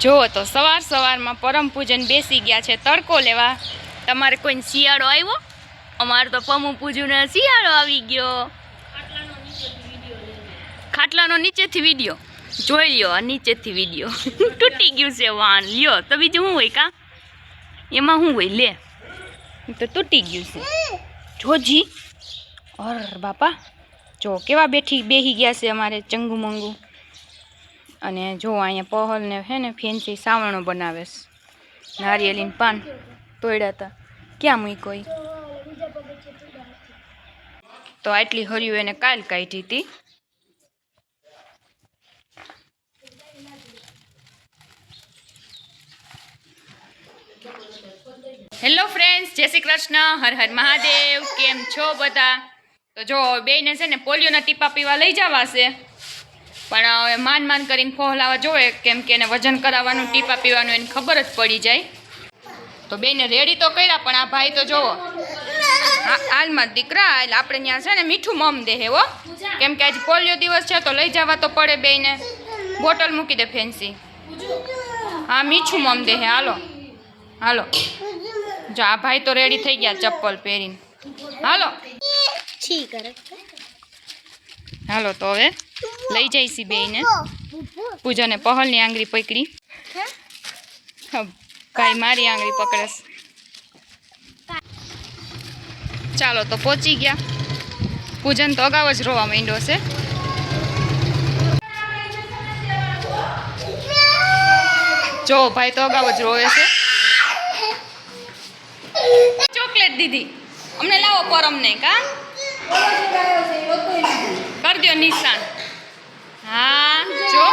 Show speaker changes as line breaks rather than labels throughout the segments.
જો તો સવાર માં પરમ પૂજન બેસી ગયા છે તડકો લેવા। તમારે કોઈ શિયાળો આવ્યો? અમારે તો પરમ પૂજન શિયાળો આવી ગયો। ખાટલાનો નીચેથી વિડિયો જોઈ લ્યો, નીચેથી વિડિયો તૂટી ગયું છે વાન લ્યો તો બીજું શું હોય કા એમાં શું હોય લે તો તૂટી ગયું છે જોજી। ઓર બાપા જો કેવા બેહી ગયા છે અમારે ચંગુ મંગુ। અને જો અહીંયા પહલ ને હે ને ફેન્સી સાવણો બનાવે છે। નારિયેળીન પાન તોડ્યા હતા ક્યાં મૂક્યો તો આટલી હર્યું એને કાલ કાઢી હતી। હેલો ફ્રેન્ડ્સ, જય શ્રી કૃષ્ણ, હર હર મહાદેવ। કેમ છો બધા? તો જો બેને છે ને પોલિયોના ટીપા પીવા લઈ જવા છે, પણ હવે માન કરીને ફોહલાવા જોવે કેમ કે એને વજન કરાવવાનું ટીપા પીવાનું એને ખબર જ પડી જાય। તો બેને રેડી તો કર્યા, પણ આ ભાઈ તો જોવો હાલમાં દીકરા એટલે આપણે ત્યાં છે ને મીઠું મમ દે હો, કેમ કે આજ પોલિયો દિવસ છે તો લઈ જવા તો પડે બેને। બોટલ મૂકી દે ફેન્સી, હા મીઠું મમ દે હે। હાલો હાલો, જો આ ભાઈ તો રેડી થઈ ગયા ચપ્પલ પહેરીને। હાલો હાલો, તો હવે લઈ જઈશી બેને। પૂજાને પહલની આંગળી પકડી, કાંઈ મારી આંગળી પકડેશ। ચાલો તો પહોંચી ગયા। પૂજન તો અગાઉ જ રોવા માંડ્યો છે। જો ભાઈ તો અગાઉ જ રોવે છે। ચોકલેટ દીધી અમને, લાવો પરમ ને કા કર દો નિશાન। હા જો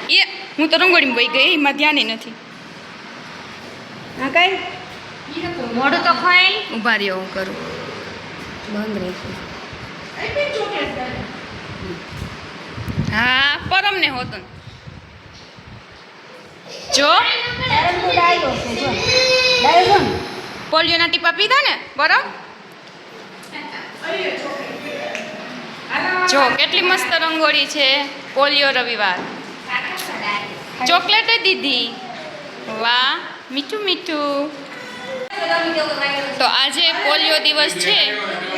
એ હું તો રંગોળી વહી ગઈ, એમાં ધ્યાન નથી। મોઢું તો ખાય ઉભા રહ્યો, હું કરું બંધ રહેશે। હા પરમ ને હોતો જો પોલિયોના ટીપા પીધા ને બરમ। જો કેટલી મસ્ત રંગોળી છે, પોલિયો રવિવાર। ચોકલેટ દીધી, વાહ મીઠું મીઠું। તો આજે પોલિયો દિવસ છે,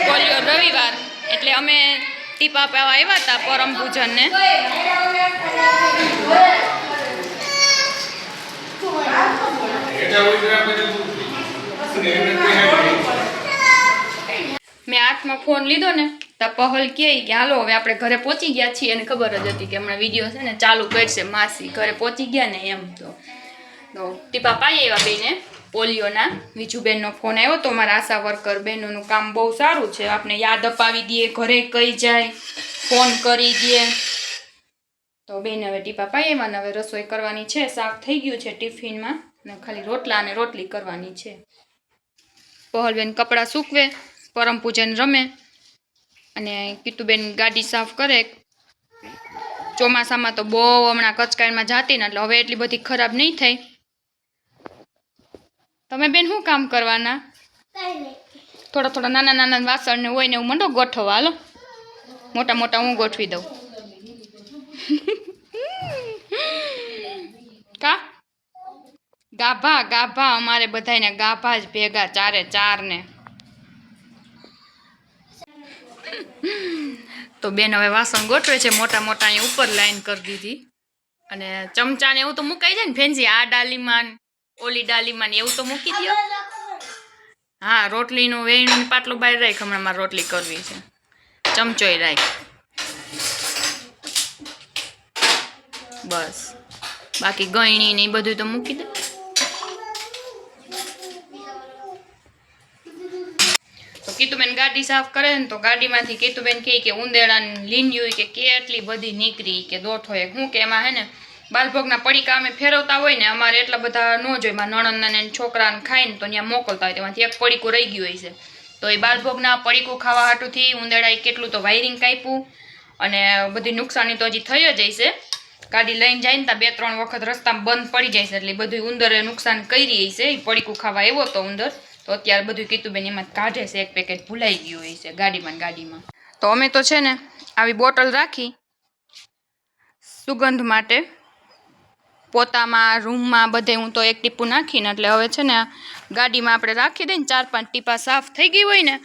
પોલિયો રવિવાર, એટલે અમે ટીપા પાવા આવ્યા હતા પરમ પૂજનને। મેં હાથમાં ફોન લીધો ને તો પહલ કે હાલો હવે આપણે ઘરે પહોંચી ગયા છીએ, એને ખબર જ હતી કે હમણાં વિડીયો છે ને ચાલુ કરશે માસી, ઘરે પહોંચી ગયા ને એમ। તો ટીપા પાઈ આવ્યા બેને પોલિયોના। વિજુબેનનો ફોન આવ્યો તો, મારા આશા વર્કર બહેનોનું કામ બહુ સારું છે, આપણે યાદ અપાવી દઈએ, ઘરે કહી જાય, ફોન કરી દઈએ। તો બેન હવે ટીપા પાઈ આવ્યા ને હવે રસોઈ કરવાની છે। શાક થઈ ગયું છે ટિફિનમાં ને ખાલી રોટલા અને રોટલી કરવાની છે। પહલબેન કપડાં સૂકવે, પરમ પૂજન રમે, અને કીતુબેન ગાડી સાફ કરે। ચોમાસામાં તો બહુ હમણાં કચકાઈમાં જાતી ને, એટલે હવે એટલી બધી ખરાબ નહીં થાય। તમે બેન શું કામ કરવાના? થોડા નાના વાસણ ને હોય ને એવું મંડો ગોઠવવા। હાલો મોટા હું ગોઠવી દઉં કા ગાભા અમારે બધાને ગાભા જ ભેગા, ચારે ચાર ને। તો બેન હવે વાસણ ગોઠવે છે, મોટા અહીંયા ઉપર લાઈન કરી દીધી, અને ચમચા ને એવું તો મુકાઈ જાય ને ફેન્સી, આ ડાલીમાં ઓલી ડાલીમાં એવું તો મૂકી દો। હા રોટલીનું વેણું પાટલું બહાર રાખ, હમણાં મારે રોટલી કરવી છે, ચમચોય રાખ બસ, બાકી ગયણી ને એ બધું તો મૂકી દે। તો કીતુબેન ગાડી સાફ કરે ને તો ગાડીમાંથી કીતુબેન કે ઉંદેડા લીંડ્યું કે કેટલી બધી નીકળી, કે દોઠો એક શું કે એમાં હે ને બાલભોગના પડીકા અમે ફેરવતા હોય ને, અમારે એટલા બધા ન જોઈએ, મારા નણંદને છોકરાને ખાઈને તો ત્યાં મોકલતા હોય, તેમાંથી એક પડીકું રહી ગયું હોય છે। તો એ બાલભોગના પડીકું ખાવા હાટુથી ઉંદેડાએ કેટલું તો વાયરિંગ કાપ્યું, અને બધી નુકસાની તો હજી થઈ જ હશે। ગાડી લઈને જાય ને ત્યાં 2-3 વખત રસ્તામાં બંધ પડી જાય છે, એટલે બધું ઉંદરે નુકસાન કરી હશે। પડીકું ખાવા આવ્યો તો ઉંદર, તો અત્યારે બધું કીધું એમાં કાઢે છે, એક પેકેટ ભૂલાઈ ગયું હોય છે ગાડીમાં. તો અમે તો છે ને આવી બોટલ રાખી સુગંધ માટે પોતામાં રૂમમાં બધે. હું તો એક ટીપું નાખીને એટલે હવે છે ને ગાડીમાં આપણે રાખી દઈએ ને 4-5 ટીપા સાફ થઈ ગઈ હોય ને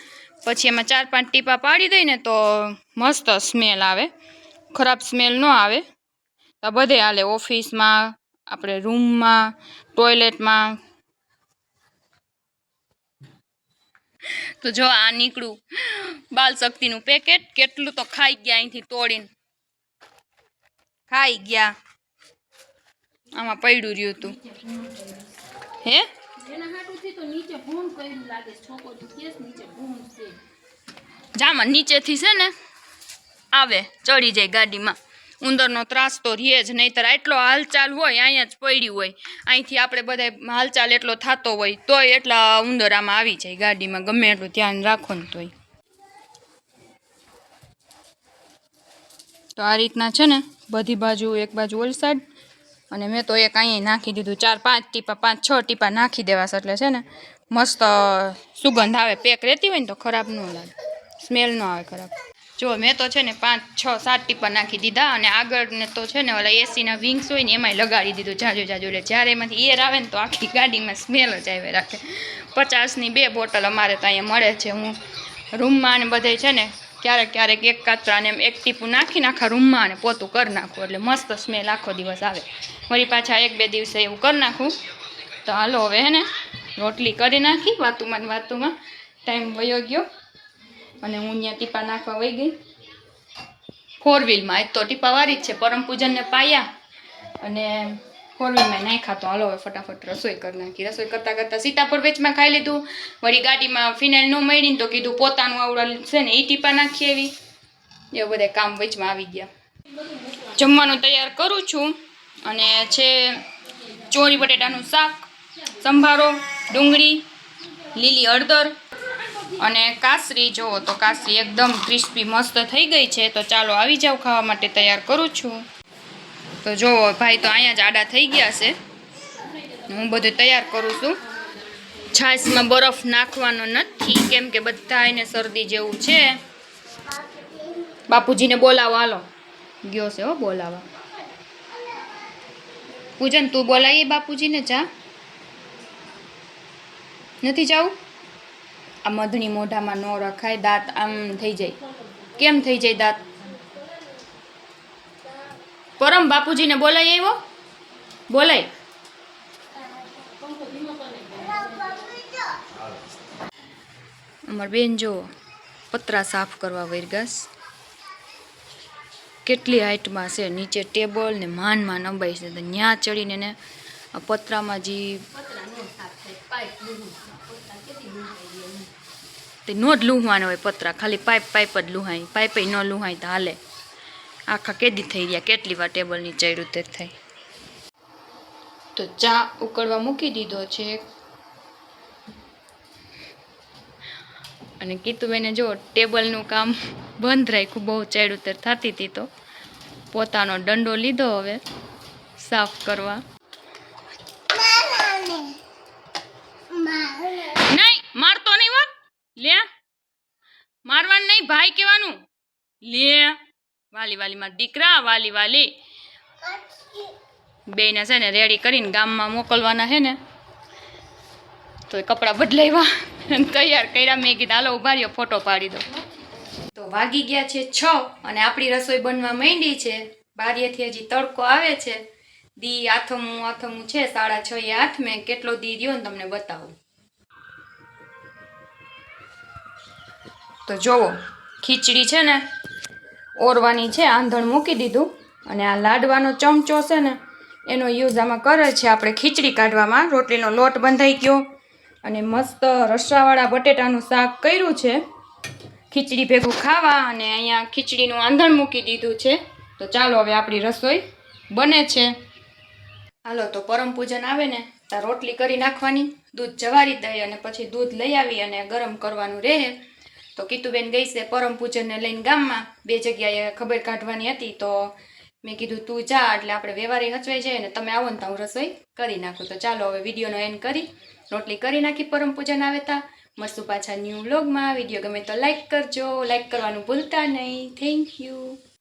પછી એમાં 4-5 ટીપા પાડી દઈએ ને તો મસ્ત સ્મેલ આવે, ખરાબ સ્મેલ ન આવે. તો બધે હાલે, ઓફિસમાં, આપણે રૂમમાં, ટોયલેટમાં. તો જો આ નીકળું બાલ શક્તિનું પેકેટ, કેટલું તો ખાઈ ગયા અહીંથી તોડીને, ખાઈ ગયા. આમાં પડ્યું રહ્યું હતું હે જામાં નીચેથી છે ને આવે ચડી જાય ગાડીમાં. ઉંદરનો ત્રાસ તો રહે જ, નહીંતર આટલો હાલચાલ હોય અહીંયા જ પડ્યું હોય. અહીંથી આપણે બધા હાલચાલ એટલો થતો હોય તોય એટલા ઉંદર આમાં આવી જાય ગાડીમાં, ગમે એટલું ધ્યાન રાખો ને તોય. તો આ રીતના છે ને બધી બાજુ, એક બાજુ ઓલ સાઈડ, અને મેં તો એક અહીંયા નાખી દીધું. 4-5 ટીપા, 5-6 ટીપા નાખી દેવા એટલે છે ને મસ્ત સુગંધ આવે. પેક રહેતી હોય ને તો ખરાબ ન લાગે, સ્મેલ ન આવે ખરાબ. જો મેં તો છે ને 5-6-7 ટીપા નાખી દીધા, અને આગળને તો છે ને ઓલા એસીના વિંગ્સ હોય ને એમાંય લગાડી દીધું જાજુ એટલે જ્યારે એમાંથી એર આવે ને તો આખી ગાડીમાં સ્મેલ જ આવે રાખે. 50ની 2 બોટલ અમારે તો અહીંયા મળે છે. હું રૂમમાં ને બધે છે ને ક્યારેક એક કાતરાને એમ 1 ટીપું નાખીને આખા રૂમમાં અને પોતું કરી નાખું એટલે મસ્ત સ્મેલ આખો દિવસ આવે. વળી પાછા 1-2 દિવસે એવું કરી નાખું. તો હાલો હવે હે ને રોટલી કરી નાખી, વાતુમાં ટાઈમ વયો ગયો અને હું ત્યાં ટીપા નાખવા વહી ગઈ 4 વ્હીલમાં. આજ તો ટીપા વારી જ છે, પરમ પૂજનને પાયા અને 4 વ્હીલમાં નાખ્યા. તો હાલો હવે ફટાફટ રસોઈ કરી નાખી. રસોઈ કરતાં સીતાપુર વેચમાં ખાઈ લીધું. વળી ગાડીમાં ફિનાઇલ ન મળી ને તો કીધું પોતાનું આવડા છે ને એ ટીપા નાખી એવી. એ બધા કામ વેચમાં આવી ગયા. જમવાનું તૈયાર કરું છું અને છે ચોળી બટેટાનું શાક, સંભારો, ડુંગળી, લીલી હળદર અને કાસરી. જુઓ તો કાસરી એકદમ ક્રિસ્પી મસ્ત થઈ ગઈ છે. તો ચાલો આવી જાવ, ખાવા માટે તૈયાર કરું છું. તો જુઓ ભાઈ તો અહીંયા જ આડા થઈ ગયા છે, હું બધું તૈયાર કરું છું. છાશમાં બરફ નાખવાનો નથી કેમ કે બધા એને શરદી જેવું છે. બાપુજીને બોલાવો, હાલો ગયો છે હો બોલાવા. પૂજન તું બોલાવીએ બાપુજીને, જા. નથી જાવું? આ મધની મોઢામાં ન રખાય, દાંત આમ થઈ જાય. કેમ થઈ જાય દાંત? પરમ બાપુજીને બોલાવી આવ્યો, બોલાય. અમાર બેન જો પતરા સાફ કરવા વરગાસ. કેટલી હાઈટમાં છે, નીચે ટેબલ ને માન અંબાઈ છે. તો ત્યાં ચડીને ને આ પતરામાં જે તે નો જ લૂહવાનો હોય પતરા, ખાલી પાઇપ જ લૂહાય. પાઇપ ન લૂહાય તો હાલે. આખા કેદી થઈ ગયા, કેટલી વાર ટેબલની ચડ્યું તે થાય. તો ચા ઉકળવા મૂકી દીધો છે અને કીતુબેને જો ટેબલનું કામ બંધ રાખ્યું, બહુ ચડ્યું તે થતી હતી તો પોતાનો દંડો લીધો હવે સાફ કરવા. નહીં મારતો નહીં હો, લે મારવાનું નહીં, ભાઈ કહેવાનું. લે વાલી મારા દીકરા, વાલી બેને છે ને રેડી કરીને ગામમાં મોકલવાના છે ને, તો કપડાં બદલાવ્યા તૈયાર કર્યા. મેં કીધું હાલો ઉભા રહ્યો, ફોટો પાડી દો. તો વાગી ગયા છે 6 અને આપણી રસોઈ બનવા માંડી છે. બારીએથી હજી તડકો આવે છે. દી આથમું છે, 6:30 આઠમે. કેટલો દી રહ્યો ને તમને બતાવું. તો જોવો ખીચડી છે ને ઓરવાની છે, આંધણ મૂકી દીધું અને આ લાડવાનો ચમચો છે ને એનો યુઝ આમાં કરે છે આપણે ખીચડી કાઢવામાં. રોટલીનો લોટ બંધાઈ ગયો અને મસ્ત રસાવાળા બટેટાનું શાક કર્યું છે ખીચડી ભેગું ખાવા. અને અહીંયા ખીચડીનું આંધણ મૂકી દીધું છે. તો ચાલો હવે આપણી રસોઈ બને છે. હાલો તો પરમ પૂજન આવે ને ત્યાં રોટલી કરી નાખવાની, દૂધ જવારી દઈ અને પછી દૂધ લઈ આવી અને ગરમ કરવાનું રહે. તો કીતુબેન ગઈ છે પરમ પૂજનને લઈને ગામમાં. 2 જગ્યાએ ખબર કાઢવાની હતી તો મેં કીધું તું જા એટલે આપણે વ્યવહારે હચવાઈ જાય ને તમે આવો ને તો હું રસોઈ કરી નાખું. તો ચાલો હવે વિડીયોનો એન્ડ કરી રોટલી કરી નાખી પરમ પૂજન આવે તા. મળશું પાછા ન્યૂ વ્લોગમાં. વિડીયો ગમે તો લાઈક કરજો, લાઈક કરવાનું ભૂલતા નહીં. Thank you.